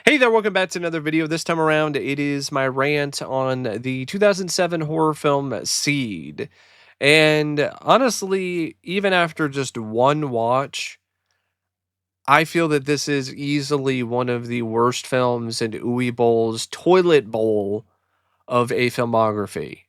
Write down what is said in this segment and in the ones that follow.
Hey there, welcome back to another video. This time around, it is my rant on the 2007 horror film Seed. And honestly, even after just one watch, I feel that this is easily one of the worst films in Uwe Boll's toilet bowl of a filmography.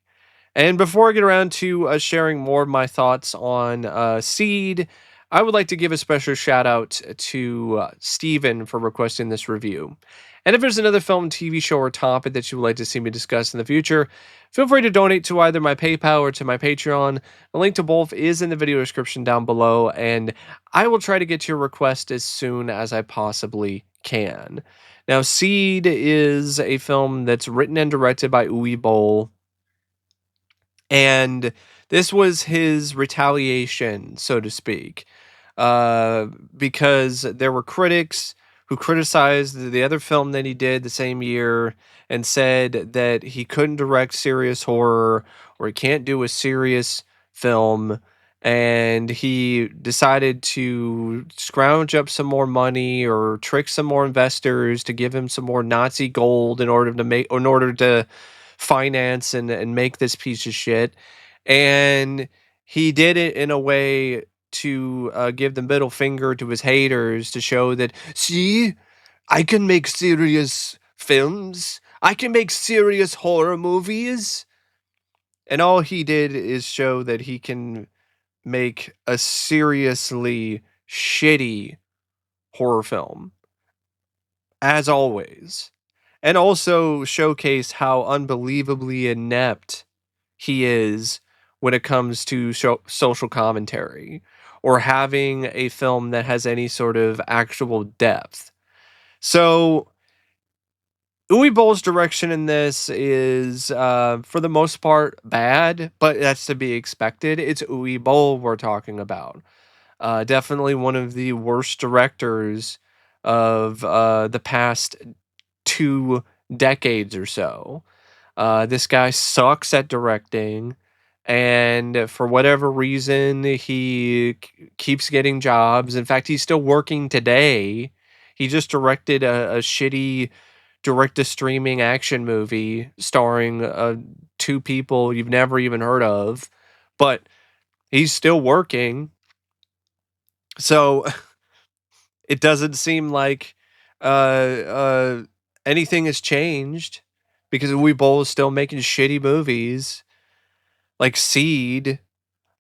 And before I get around to sharing more of my thoughts on Seed, I would like to give a special shout out to Steven for requesting this review. And if there's another film, TV show, or topic that you would like to see me discuss in the future, feel free to donate to either my PayPal or to my Patreon. The link to both is in the video description down below, and I will try to get to your request as soon as I possibly can. Now, Seed is a film that's written and directed by Uwe Boll, and this was his retaliation, so to speak, uh, because there were critics who criticized the other film that he did the same year and said that he couldn't direct serious horror or he can't do a serious film. And he decided to scrounge up some more money or trick some more investors to give him some more Nazi gold in order to finance and make this piece of shit. And he did it in a way to give the middle finger to his haters to show that, see, I can make serious films. I can make serious horror movies. And all he did is show that he can make a seriously shitty horror film, as always. And also showcase how unbelievably inept he is when it comes to social commentary or having a film that has any sort of actual depth. So, Uwe Boll's direction in this is, for the most part, bad, but that's to be expected. It's Uwe Boll we're talking about. Definitely one of the worst directors of the past 2 decades or so. This guy sucks at directing, and for whatever reason, he keeps getting jobs. In fact, he's still working today. He just directed a shitty direct to streaming action movie starring two people you've never even heard of, but he's still working. So it doesn't seem like uh, anything has changed because Uwe Boll is still making shitty movies like Seed.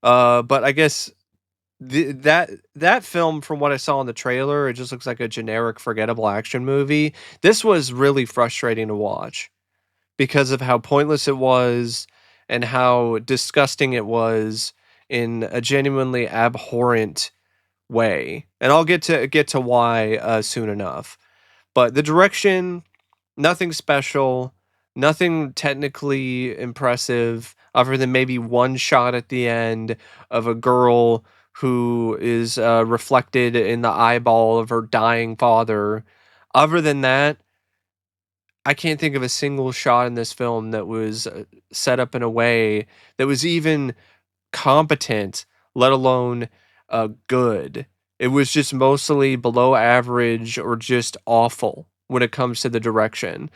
But I guess that film, from what I saw in the trailer, it just looks like a generic, forgettable action movie. This was really frustrating to watch because of how pointless it was and how disgusting it was in a genuinely abhorrent way. And I'll get to why soon enough. But the direction, nothing special, nothing technically impressive, other than maybe one shot at the end of a girl who is reflected in the eyeball of her dying father. Other than that, I can't think of a single shot in this film that was set up in a way that was even competent, let alone good. It was just mostly below average or just awful when it comes to the direction.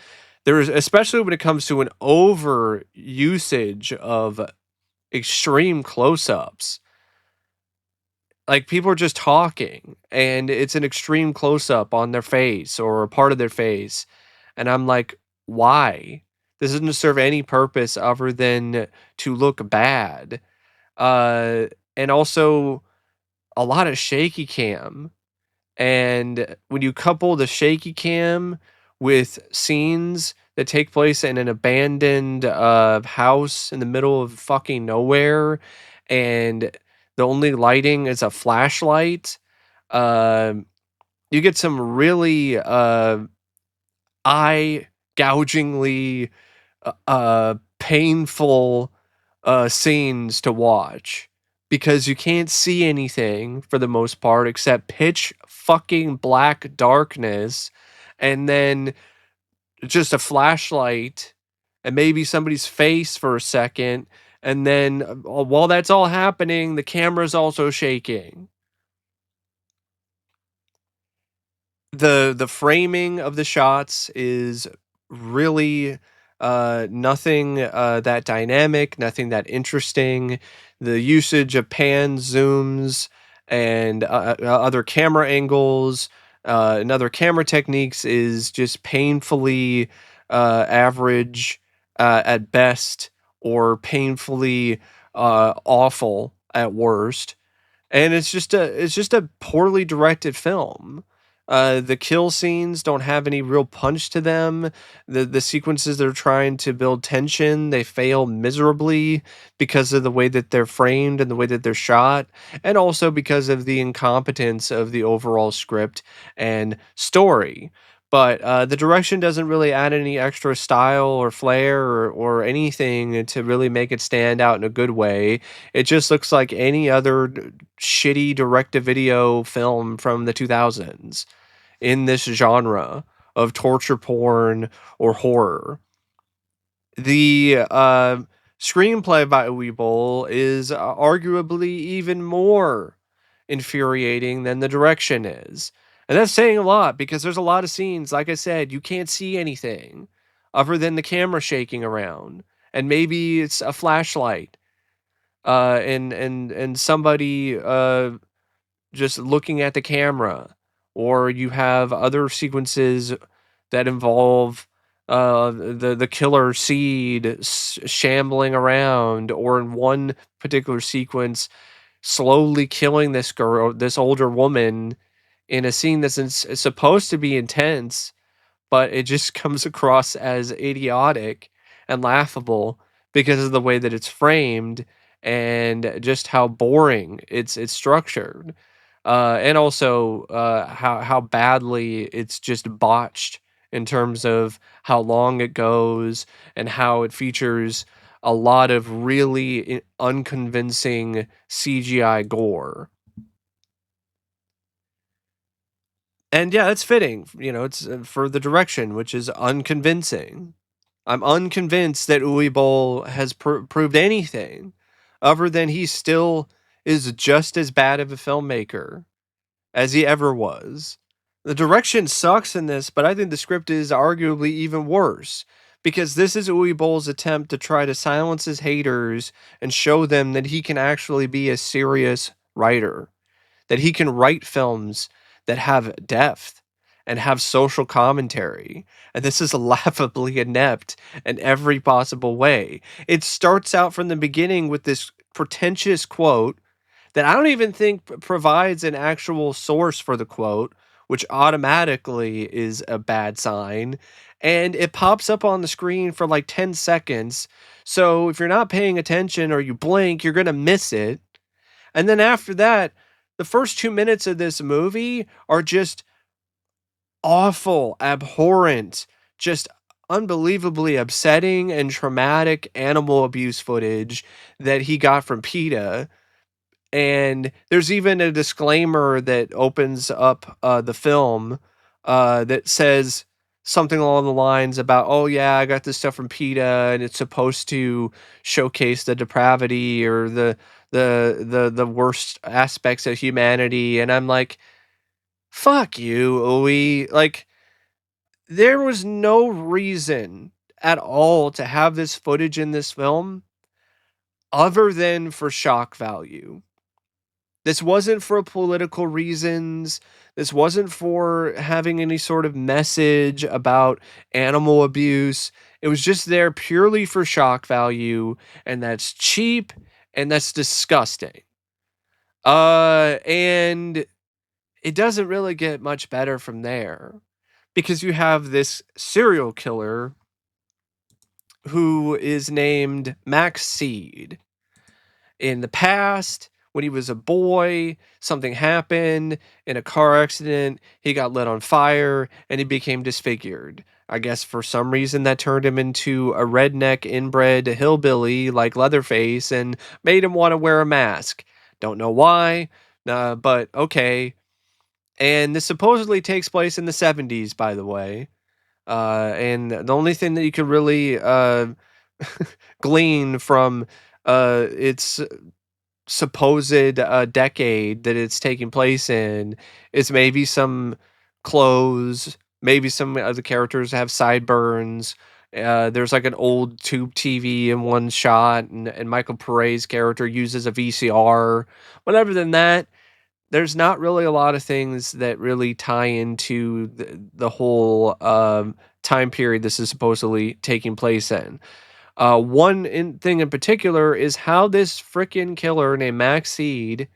There is, especially when it comes to an over usage of extreme close-ups. Like, people are just talking and it's an extreme close-up on their face or a part of their face. And I'm like, why? This doesn't serve any purpose other than to look bad. And also a lot of shaky cam. And when you couple the shaky cam with scenes that take place in an abandoned house in the middle of fucking nowhere, and the only lighting is a flashlight, uh, you get some really eye gougingly painful scenes to watch because you can't see anything for the most part except pitch fucking black darkness and then just a flashlight and maybe somebody's face for a second, and then while that's all happening the camera's also shaking. The framing of the shots is really, nothing, that dynamic, nothing that interesting. The usage of pans, zooms, and, other camera angles, and other camera techniques is just painfully, average, at best, or painfully, awful at worst. And it's just a poorly directed film. The kill scenes don't have any real punch to them. The sequences that are trying to build tension, they fail miserably because of the way that they're framed and the way that they're shot, and also because of the incompetence of the overall script and story. But the direction doesn't really add any extra style or flair or anything to really make it stand out in a good way. It just looks like any other shitty direct-to-video film from the 2000s in this genre of torture porn or horror. The screenplay by Uwe Boll is arguably even more infuriating than the direction is. And that's saying a lot because there's a lot of scenes, like I said, you can't see anything other than the camera shaking around. And maybe it's a flashlight, and somebody just looking at the camera, or you have other sequences that involve the killer seed shambling around, or in one particular sequence slowly killing this girl, this older woman, in a scene that's supposed to be intense, but it just comes across as idiotic and laughable because of the way that it's framed and just how boring it's structured, and also how badly it's just botched in terms of how long it goes and how it features a lot of really unconvincing CGI gore. And yeah, that's fitting. It's for the direction, which is unconvincing. I'm unconvinced that Uwe Boll has proved anything other than he still is just as bad of a filmmaker as he ever was. The direction sucks in this, but I think the script is arguably even worse because this is Uwe Boll's attempt to try to silence his haters and show them that he can actually be a serious writer, that he can write films that have depth and have social commentary. And this is laughably inept in every possible way. It starts out from the beginning with this pretentious quote that I don't even think provides an actual source for the quote, which automatically is a bad sign. And it pops up on the screen for like 10 seconds. So if you're not paying attention or you blink, you're going to miss it. And then after that, the first 2 minutes of this movie are just awful, abhorrent, just unbelievably upsetting and traumatic animal abuse footage that he got from PETA. And there's even a disclaimer that opens up the film that says something along the lines about, "Oh yeah, I got this stuff from PETA, and it's supposed to showcase the depravity or the worst aspects of humanity." And I'm like, "Fuck you, Owie!" Like, there was no reason at all to have this footage in this film other than for shock value. This wasn't for political reasons. This wasn't for having any sort of message about animal abuse. It was just there purely for shock value, and that's cheap and that's disgusting. And it doesn't really get much better from there because you have this serial killer who is named Max Seed. In the past, when he was a boy, something happened in a car accident. He got lit on fire and he became disfigured. I guess for some reason that turned him into a redneck inbred hillbilly like Leatherface and made him want to wear a mask. Don't know why, but okay. And this supposedly takes place in the 70s, by the way. And the only thing that you could really glean from its supposed decade that it's taking place in is maybe some clothes. Maybe some of the characters have sideburns. There's like an old tube TV in one shot, and Michael Paré's character uses a VCR. But other than that, there's not really a lot of things that really tie into the whole time period this is supposedly taking place in. Thing in particular is how this freaking killer named Max Seed,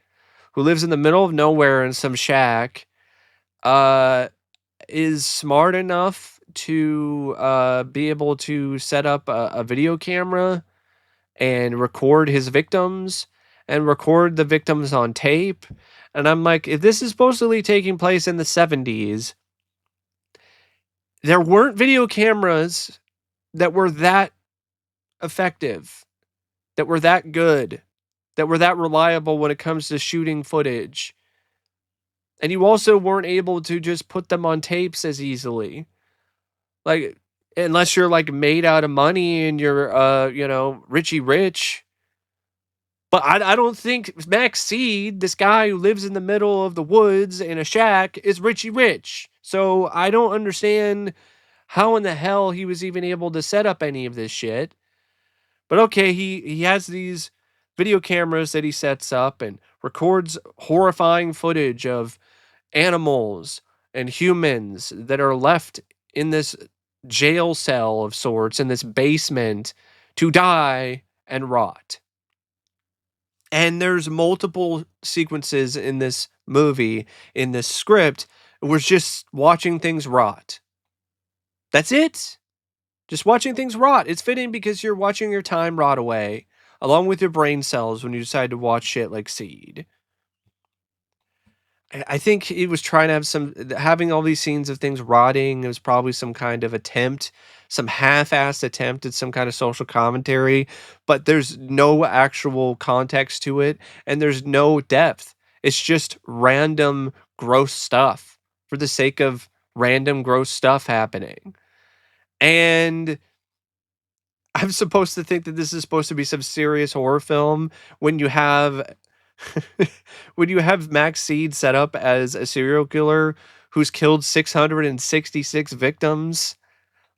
who lives in the middle of nowhere in some shack, uh, is smart enough to be able to set up a video camera and record his victims and record the victims on tape. And I'm like, if this is supposedly taking place in the 70s, there weren't video cameras that were that effective, that were that good, that were that reliable when it comes to shooting footage. And you also weren't able to just put them on tapes as easily. Like, unless you're like made out of money and you're, Richie Rich. But I don't think Max Seed, this guy who lives in the middle of the woods in a shack, is Richie Rich. So I don't understand how in the hell he was even able to set up any of this shit. But okay, he has these video cameras that he sets up and records horrifying footage of animals and humans that are left in this jail cell of sorts, in this basement, to die and rot. And there's multiple sequences in this movie, in this script, where it's just watching things rot. That's it. Just watching things rot. It's fitting because you're watching your time rot away, along with your brain cells when you decide to watch shit like Seed. I think he was trying to have having all these scenes of things rotting. It was probably some kind of attempt, some half-assed attempt at some kind of social commentary, but there's no actual context to it, and there's no depth. It's just random gross stuff for the sake of random gross stuff happening. And I'm supposed to think that this is supposed to be some serious horror film when you have when you have Max Seed set up as a serial killer who's killed 666 victims.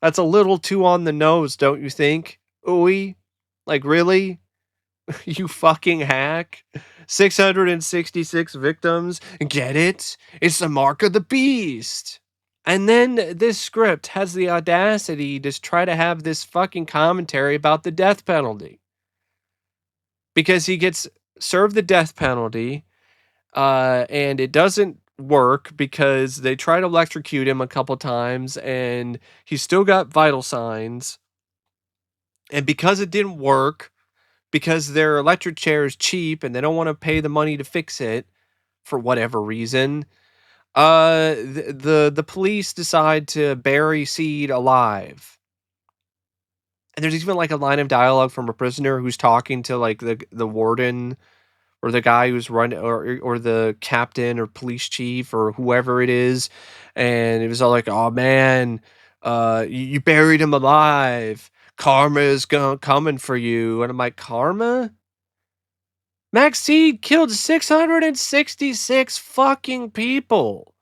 That's a little too on the nose, don't you think? Ooey. Like, really? You fucking hack. 666 victims. Get it? It's the mark of the beast. And then this script has the audacity to try to have this fucking commentary about the death penalty. Because he gets served the death penalty, and it doesn't work because they try to electrocute him a couple times and he's still got vital signs. And because it didn't work, because their electric chair is cheap and they don't want to pay the money to fix it for whatever reason, the police decide to bury Seed alive. And there's even like a line of dialogue from a prisoner who's talking to like the warden or the guy who's running, or the captain or police chief or whoever it is, and it was all like, "Oh man, you buried him alive. Karma is coming for you." And I'm like, "Karma? Max Seed killed 666 fucking people.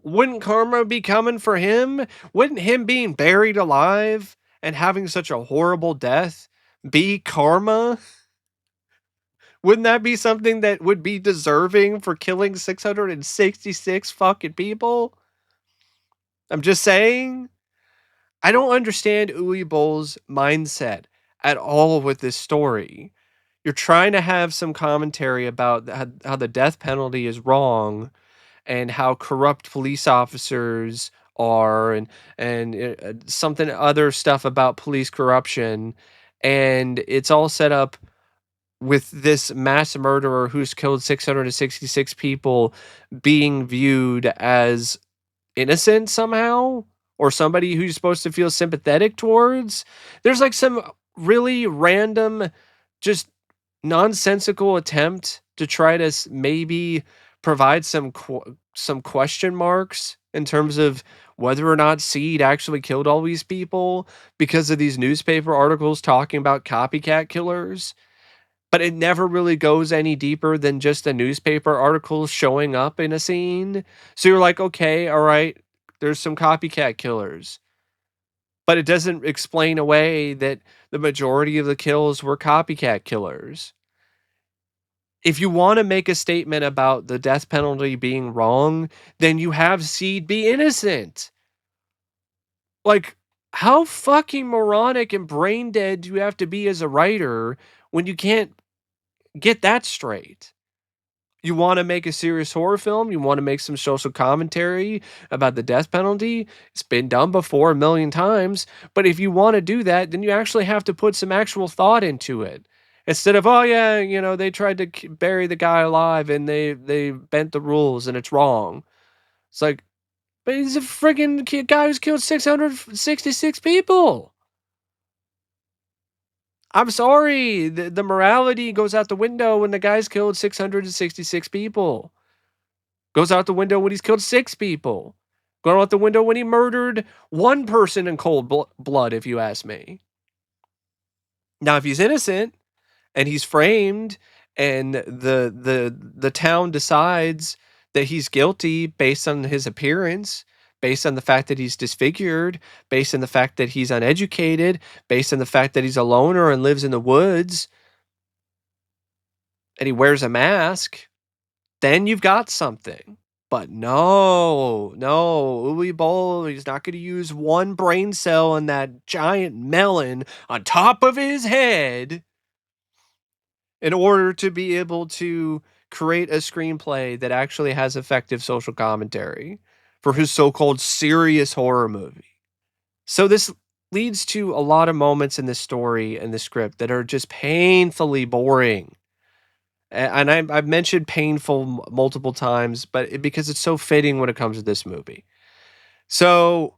Wouldn't karma be coming for him? Wouldn't him being buried alive and having such a horrible death be karma? Wouldn't that be something that would be deserving for killing 666 fucking people? I'm just saying. I don't understand Uwe Boll's mindset at all with this story. You're trying to have some commentary about how the death penalty is wrong and how corrupt police officers are, and something other stuff about police corruption, and it's all set up with this mass murderer who's killed 666 people being viewed as innocent somehow, or somebody who's supposed to feel sympathetic towards. There's like some really random, just nonsensical attempt to try to maybe provide some question marks in terms of whether or not Seed actually killed all these people because of these newspaper articles talking about copycat killers. but it never really goes any deeper than just a newspaper article showing up in a scene. So you're like, okay, all right, there's some copycat killers, but it doesn't explain away that the majority of the kills were copycat killers. If you want to make a statement about the death penalty being wrong, then you have Seed be innocent. Like, how fucking moronic and brain dead do you have to be as a writer when you can't get that straight? You want to make a serious horror film? You want to make some social commentary about the death penalty? It's been done before a million times. But if you want to do that, then you actually have to put some actual thought into it. Instead of, oh yeah, they tried to bury the guy alive and they bent the rules and it's wrong. It's like, but he's a friggin' guy who's killed 666 people. I'm sorry. The morality goes out the window when the guy's killed 666 people. Goes out the window when he's killed 6 people. Going out the window when he murdered 1 person in cold blood, if you ask me. Now, if he's innocent and he's framed and the town decides that he's guilty based on his appearance, based on the fact that he's disfigured, based on the fact that he's uneducated, based on the fact that he's a loner and lives in the woods, and he wears a mask, then you've got something. But no, Uwe Boll, he's not going to use one brain cell in that giant melon on top of his head in order to be able to create a screenplay that actually has effective social commentary for his so-called serious horror movie. So this leads to a lot of moments in the story and the script that are just painfully boring. And I've mentioned painful multiple times, but because it's so fitting when it comes to this movie. So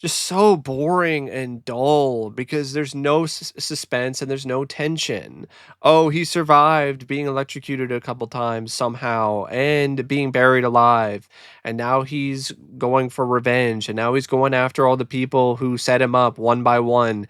just so boring and dull because there's no suspense and there's no tension. Oh, he survived being electrocuted a couple times somehow and being buried alive. And now he's going for revenge. And now he's going after all the people who set him up one by one.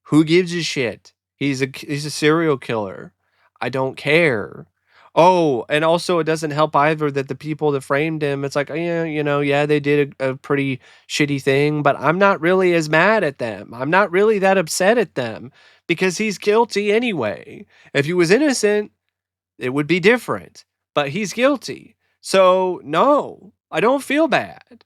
Who gives a shit? He's a serial killer. I don't care. Oh, and also it doesn't help either that the people that framed him, it's like, yeah, yeah, they did a pretty shitty thing, but I'm not really as mad at them. I'm not really that upset at them because he's guilty anyway. If he was innocent, it would be different, but he's guilty. So, no, I don't feel bad.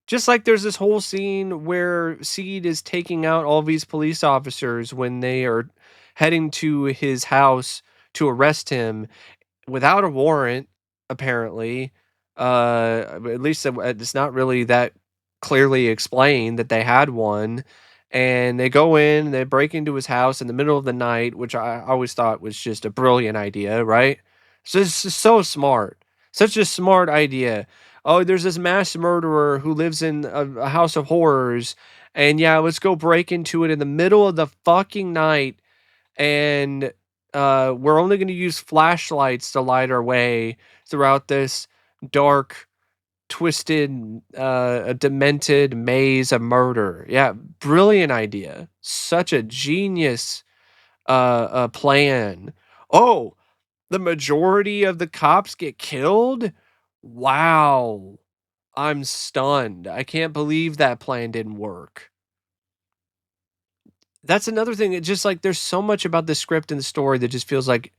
Just like there's this whole scene where Seed is taking out all these police officers when they are heading to his house to arrest him without a warrant, apparently. At least it's not really that clearly explained that they had one. And they go in, they break into his house in the middle of the night, which I always thought was just a brilliant idea, right? So it's just so smart. Such a smart idea. Oh, there's this mass murderer who lives in a house of horrors. And yeah, let's go break into it in the middle of the fucking night and we're only going to use flashlights to light our way throughout this dark, twisted, a demented maze of murder. Yeah, brilliant idea. Such a genius plan. Oh, the majority of the cops get killed? Wow. I'm stunned. I can't believe that plan didn't work. That's another thing. It's just like there's so much about the script and the story that just feels like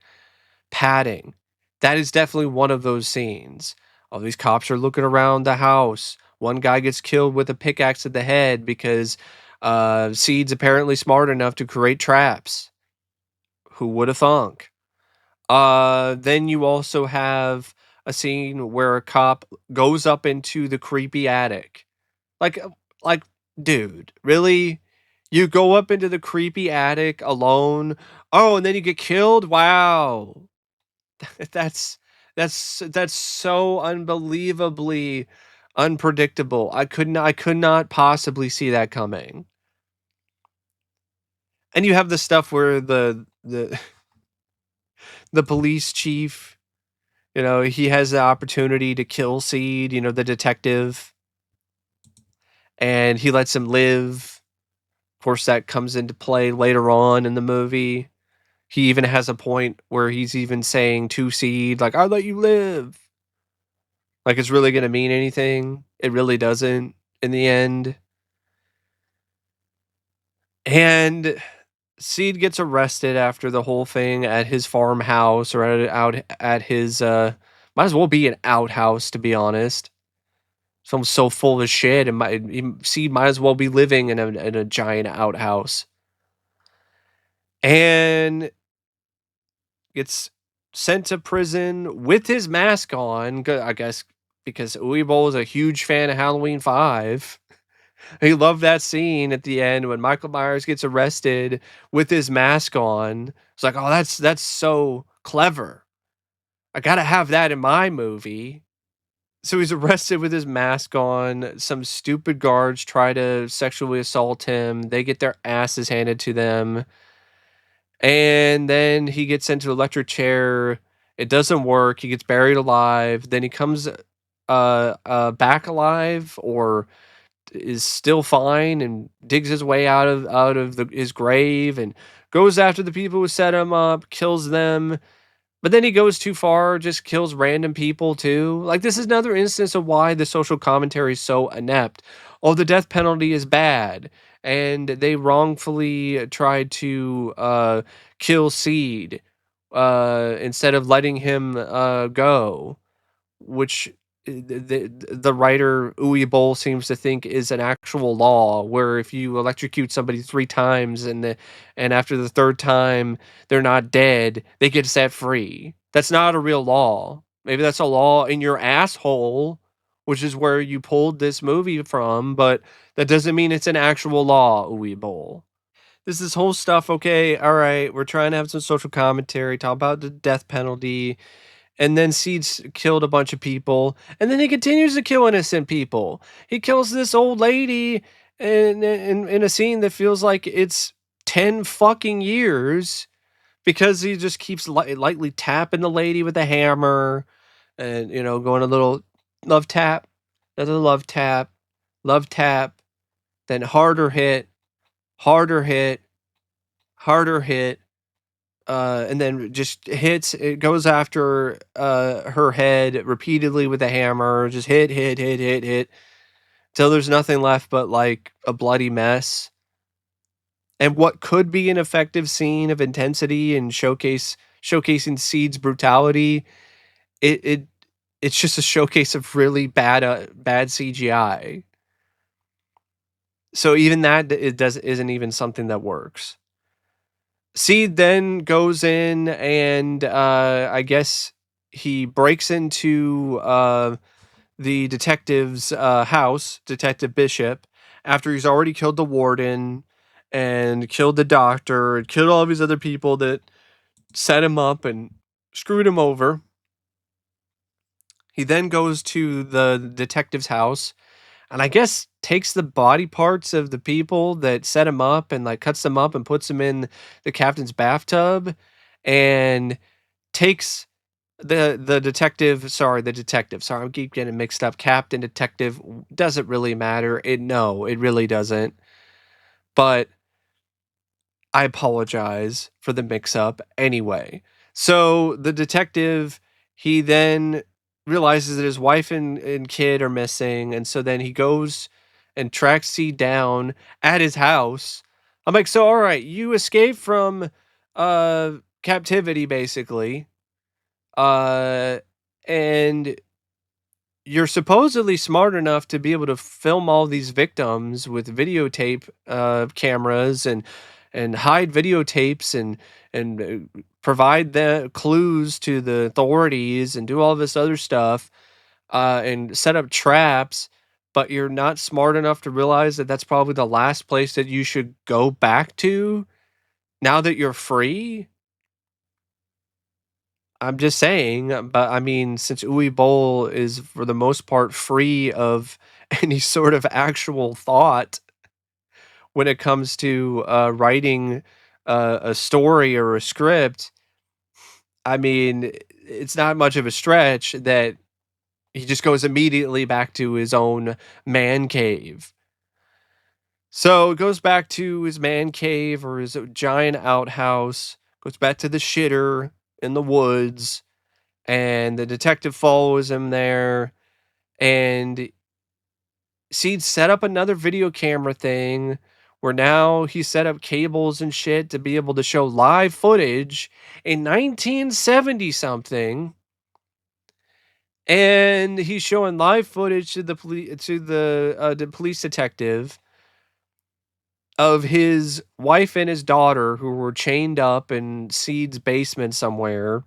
padding. That is definitely one of those scenes. All these cops are looking around the house. One guy gets killed with a pickaxe to the head because Seed's apparently smart enough to create traps. Who would have thunk? Then you also have a scene where a cop goes up into the creepy attic. Like, like, dude, really? You go up into the creepy attic alone? Oh, and then you get killed? Wow. That's that's so unbelievably unpredictable. I could not possibly see that coming. And you have the stuff where the the police chief, he has the opportunity to kill Seed, the detective, and he lets him live. Of course, that comes into play later on in the movie. He even has a point where he's even saying to Seed, like, "I'll let you live." Like it's really gonna mean anything. It really doesn't in the end. And Seed gets arrested after the whole thing at his farmhouse or out at his might as well be an outhouse to be honest. Someone's so full of shit and Seed might as well be living in a giant outhouse. And gets sent to prison with his mask on, I guess because Uwe Boll is a huge fan of Halloween 5. He loved that scene at the end when Michael Myers gets arrested with his mask on. It's like, "Oh, that's so clever. I gotta have that in my movie." So he's arrested with his mask on. Some stupid guards try to sexually assault him. They get their asses handed to them. And then he gets sent to electric chair. It doesn't work. He gets buried alive. Then he comes back alive or is still fine and digs his way out of his grave and goes after the people who set him up, kills them. But then he goes too far, just kills random people too. Like this is another instance of why the social commentary is so inept. Oh, the death penalty is bad, and they wrongfully tried to kill Seed instead of letting him go, which the writer Uwe Boll seems to think is an actual law, where if you electrocute somebody 3 times and after the 3rd time they're not dead, they get set free. That's not a real law. Maybe that's a law in your asshole, which is where you pulled this movie from, but that doesn't mean it's an actual law, Uwe Boll. This whole stuff, okay, all right, we're trying to have some social commentary, talk about the death penalty, and then Seeds killed a bunch of people, and then he continues to kill innocent people. He kills this old lady in a scene that feels like it's 10 fucking years because he just keeps lightly tapping the lady with a hammer and, going a little love tap, another love tap, then harder hit, harder hit, and then just hits it goes after, her head repeatedly with a hammer, just hit, till there's nothing left but, like, a bloody mess. And what could be an effective scene of intensity and showcasing Seed's brutality, it it it's just a showcase of really bad CGI. So even that isn't even something that works. Seed then goes in and, I guess he breaks into, the detective's, house, Detective Bishop, after he's already killed the warden and killed the doctor and killed all of these other people that set him up and screwed him over. He then goes to the detective's house and I guess takes the body parts of the people that set him up and, like, cuts them up and puts them in the captain's bathtub and takes the detective, sorry, I keep getting mixed up, captain, detective, doesn't really matter, it really doesn't, but I apologize for the mix up anyway. So, the detective, he then realizes that his wife and kid are missing, and so then he goes and tracks C down at his house. I'm like, "So, alright, you escaped from, uh, captivity, basically, uh, and you're supposedly smart enough to be able to film all these victims with videotape cameras and hide videotapes and provide the clues to the authorities and do all this other stuff and set up traps, but you're not smart enough to realize that that's probably the last place that you should go back to now that you're free." I'm just saying, but I mean, since Uwe Boll is for the most part free of any sort of actual thought when it comes to writing a story or a script, I mean, it's not much of a stretch that he just goes immediately back to his own man cave. So it goes back to his man cave or his giant outhouse goes back to the shitter in the woods, and the detective follows him there, and Seed set up another video camera thing where now he set up cables and shit to be able to show live footage in 1970 something. And he's showing live footage to the police detective of his wife and his daughter who were chained up in Seed's basement somewhere.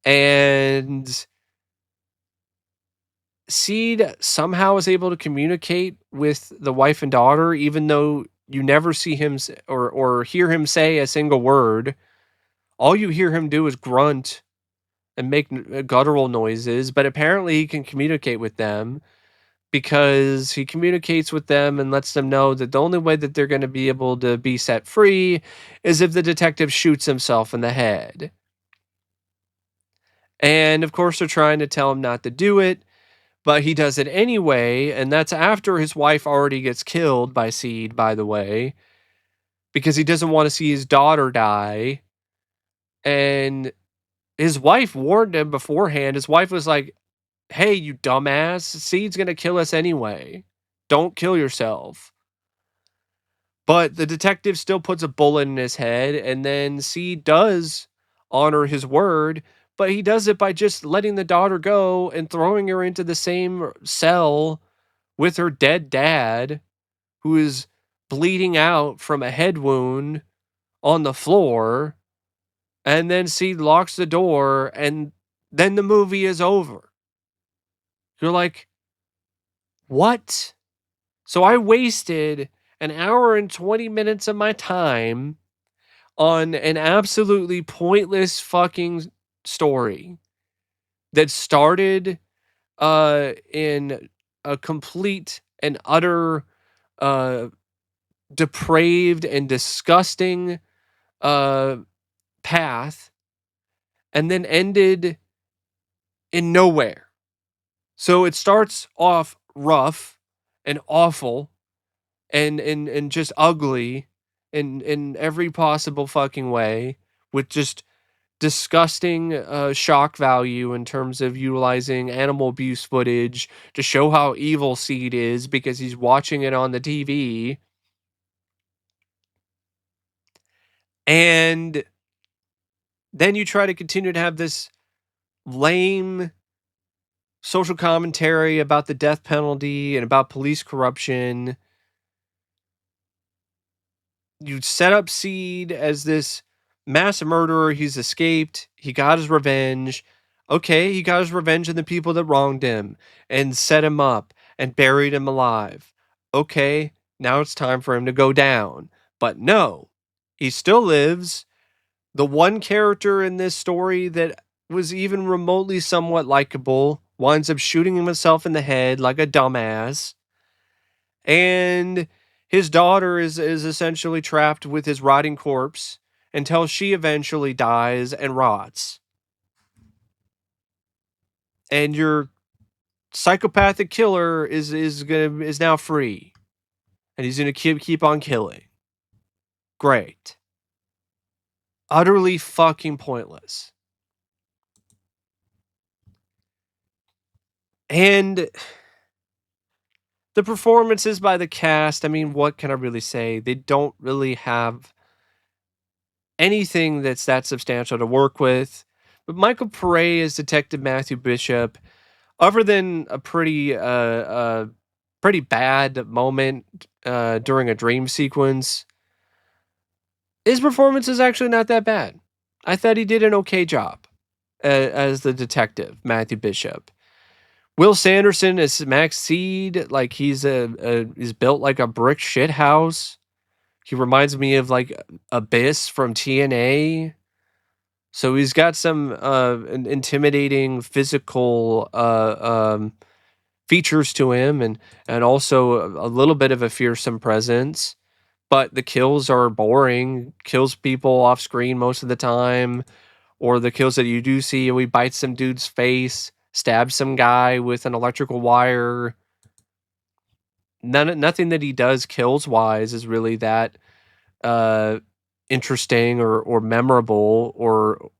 And Seed somehow is able to communicate with the wife and daughter, even though you never see him or hear him say a single word. All you hear him do is grunt and make guttural noises, but apparently he can communicate with them because he communicates with them and lets them know that the only way that they're going to be able to be set free is if the detective shoots himself in the head. And of course, they're trying to tell him not to do it, but he does it anyway. And that's after his wife already gets killed by Seed, by the way, because he doesn't want to see his daughter die. And his wife warned him beforehand. His wife was like, "Hey, you dumbass, Seed's going to kill us anyway. Don't kill yourself." But the detective still puts a bullet in his head, and then Seed does honor his word, but he does it by just letting the daughter go and throwing her into the same cell with her dead dad, who is bleeding out from a head wound on the floor. And then Seed locks the door, and then the movie is over. You're like, what? So I wasted an hour and 20 minutes of my time on an absolutely pointless fucking story that started in a complete and utter uh depraved and disgusting uh path, and then ended in nowhere. So it starts off rough and awful and just ugly in every possible fucking way, with just disgusting shock value in terms of utilizing animal abuse footage to show how evil Seed is because he's watching it on the TV. And then you try to continue to have this lame social commentary about the death penalty and about police corruption. You set up Seed as this mass murderer. He's escaped. He got his revenge. Okay, he got his revenge on the people that wronged him and set him up and buried him alive. Okay, now it's time for him to go down. But no, he still lives. The one character in this story that was even remotely somewhat likable winds up shooting himself in the head like a dumbass. And his daughter is essentially trapped with his rotting corpse until she eventually dies and rots. And your psychopathic killer is now free, and he's gonna keep on killing. Great. Utterly fucking pointless. And the performances by the cast, I mean, what can I really say? They don't really have anything that's that substantial to work with. But Michael Paré as Detective Matthew Bishop, other than a pretty bad moment during a dream sequence, his performance is actually not that bad. I thought he did an okay job as the detective Matthew Bishop. Will Sanderson as Max Seed, like he's built like a brick shit house. He reminds me of like Abyss from TNA. So he's got some intimidating physical features to him, and also a little bit of a fearsome presence. But the kills are boring. Kills people off screen most of the time, or the kills that you do see, we bite some dude's face, stab some guy with an electrical wire. Nothing that he does kills wise is really that uh interesting or memorable or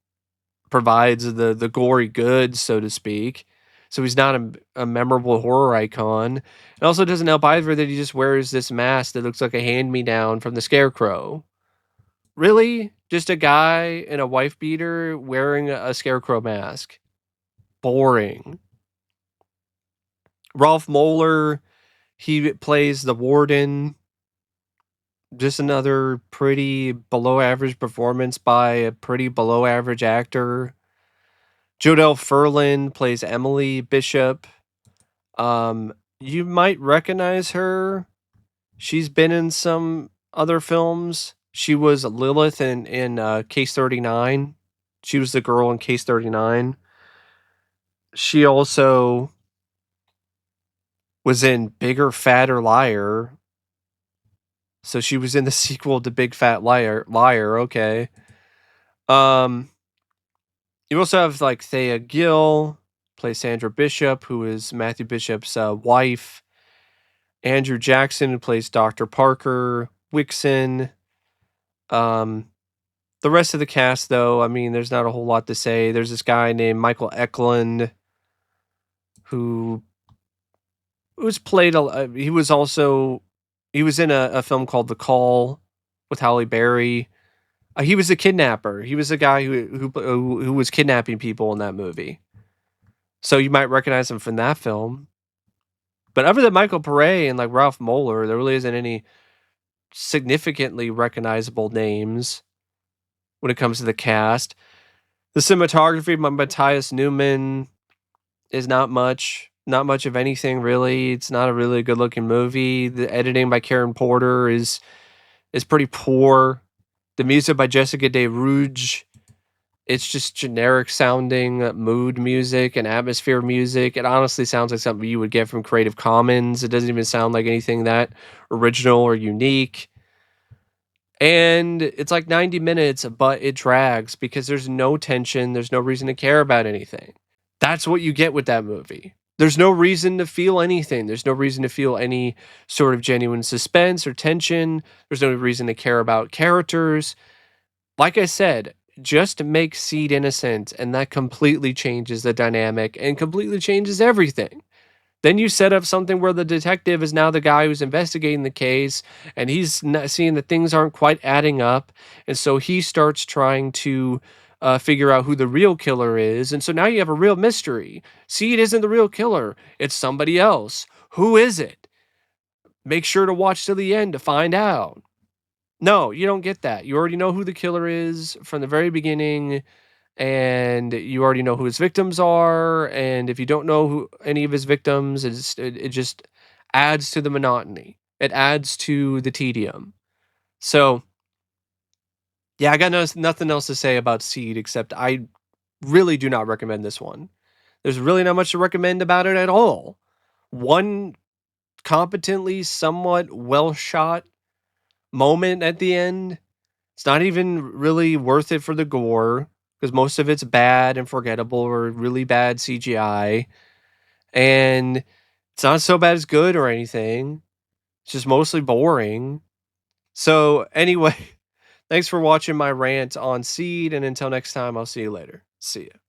provides the gory goods, so to speak. So he's not a memorable horror icon. It also doesn't help either that he just wears this mask that looks like a hand-me-down from the Scarecrow. Really? Just a guy in a wife beater wearing a Scarecrow mask. Boring. Ralf Möller, he plays the warden. Just another pretty below average performance by a pretty below average actor. Jodelle Ferland plays Emily Bishop. You might recognize her. She's been in some other films. She was Lilith in Case 39. She was the girl in Case 39. She also was in Bigger, Fatter Liar. So she was in the sequel to Big Fat Liar. Okay. Um, you also have like Thea Gill, plays Sandra Bishop, who is Matthew Bishop's wife. Andrew Jackson, who plays Dr. Parker. Wixon. Um, the rest of the cast, though, I mean, there's not a whole lot to say. There's this guy named Michael Eklund, who was played. He was also he was in a film called The Call with Halle Berry. He was a kidnapper. He was a guy who was kidnapping people in that movie. So you might recognize him from that film. But other than Michael Paré and like Ralf Möller, there really isn't any significantly recognizable names when it comes to the cast. The cinematography by Matthias Newman is not much of anything really. It's not a really good looking movie. The editing by Karen Porter is pretty poor. The music by Jessica De Rouge, it's just generic sounding mood music and atmosphere music. It honestly sounds like something you would get from Creative Commons. It doesn't even sound like anything that original or unique. And it's like 90 minutes, but it drags because there's no tension. There's no reason to care about anything. That's what you get with that movie. There's no reason to feel anything. There's no reason to feel any sort of genuine suspense or tension. There's no reason to care about characters. Like I said, just make Seed innocent, and that completely changes the dynamic and completely changes everything. Then you set up something where the detective is now the guy who's investigating the case, and he's not seeing that things aren't quite adding up, and so he starts trying to figure out who the real killer is, and so now you have a real mystery. See, it isn't the real killer; it's somebody else. Who is it? Make sure to watch till the end to find out. No, you don't get that. You already know who the killer is from the very beginning, and you already know who his victims are, and if you don't know who any of his victims, it just adds to the monotony. It adds to the tedium. So, yeah, I got nothing else to say about Seed except I really do not recommend this one. There's really not much to recommend about it at all. One competently, somewhat well shot moment at the end. It's not even really worth it for the gore because most of it's bad and forgettable or really bad CGI. And it's not so bad as good or anything. It's just mostly boring. So, anyway, thanks for watching my rant on Seed. And until next time, I'll see you later. See ya.